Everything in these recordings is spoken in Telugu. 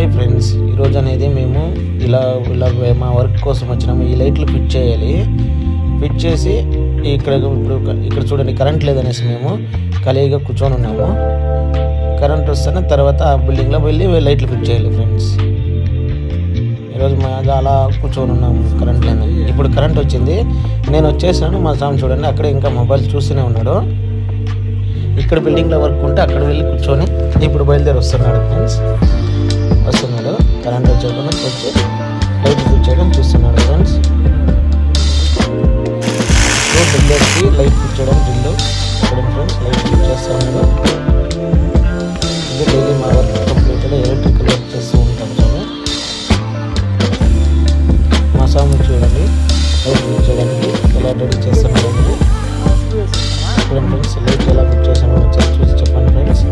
హాయ్ ఫ్రెండ్స్, ఈరోజు అనేది మేము ఇలా మా వర్క్ కోసం వచ్చినాము. ఈ లైట్లు ఫిట్ చేయాలి. ఫిట్ చేసి ఇక్కడ చూడండి, కరెంట్ లేదనేసి మేము ఖాళీగా కూర్చొని ఉన్నాము. కరెంట్ వస్తేనే తర్వాత ఆ బిల్డింగ్లో వెళ్ళి లైట్లు ఫిట్ చేయాలి ఫ్రెండ్స్. ఈరోజు అలా కూర్చొని ఉన్నాము కరెంట్ లేదని. ఇప్పుడు కరెంట్ వచ్చింది, నేను వచ్చేసాను. మా స్వామి చూడండి అక్కడే ఇంకా మొబైల్ చూస్తూనే ఉన్నాడు. ఇక్కడ బిల్డింగ్లో వర్క్ ఉంటే అక్కడ వెళ్ళి కూర్చొని ఇప్పుడు బయలుదేరి వస్తున్నాడు ఫ్రెండ్స్. వస్తున్నాడు, కరెంట్ వచ్చేకుండా వచ్చి లైట్ ఫిట్ చేయడం చూస్తున్నాడు ఫ్రెండ్స్. డ్రిల్లర్కి లైట్ ఫిట్ చేయడం డ్రిల్లు చూడండి ఫ్రెండ్స్, లైట్ ఫిట్ చేస్తూ ఉన్నాడు. ఇది డైలీ మా వర్క్ కంప్లీటెడ్ ఎలక్ట్రికల్ వర్క్ చేస్తూ ఉంటాం సార్. మా స్వామి చూడండి లైట్ ఫిట్ చేయడానికి ఎలా రెడీ చేస్తున్నాడు. చూడండి ఫ్రెండ్స్, లైట్ ఎలా ఫిట్ చేసామో ఒకసారి చూసి చెప్పండి ఫ్రెండ్స్.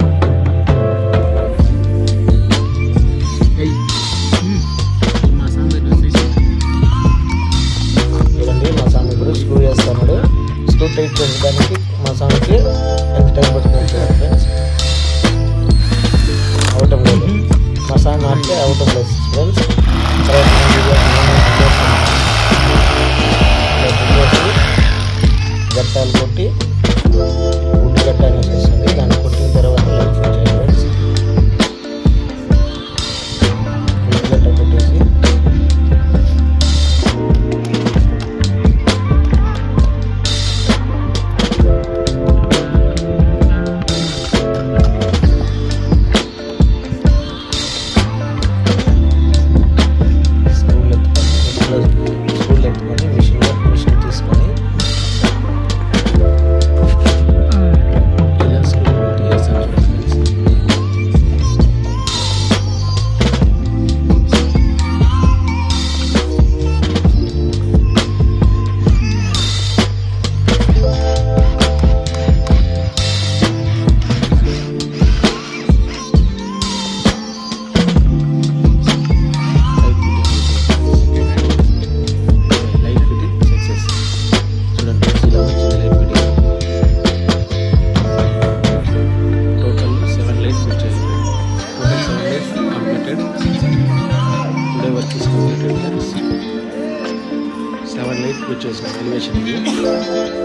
చూడండి మా స్వామి ఇప్పుడు స్క్రూ చేస్తున్నాడు. స్క్రూ టైట్ చేసేదానికి మా స్వామికి ఎంత టైం పడుతుంది చూడండి ఫ్రెండ్స్. అవటం లేదు, మా స్వామి మారితే అవటం లేదు ఫ్రెండ్స్. గట్టాలు కొట్టి గుడ్డు గట్ట అనేసి వస్తుంది, దాన్ని కొట్టిన తర్వాత లైట్ ఫిట్ చేయాలి ఫ్రెండ్స్. గుడ్డు గట్ట కొట్టేసి స్కూల్ ఎత్తుకొని మిషన్ తీసుకొని లైట్ ఫిట్ చేసిన ఎలివేషన్.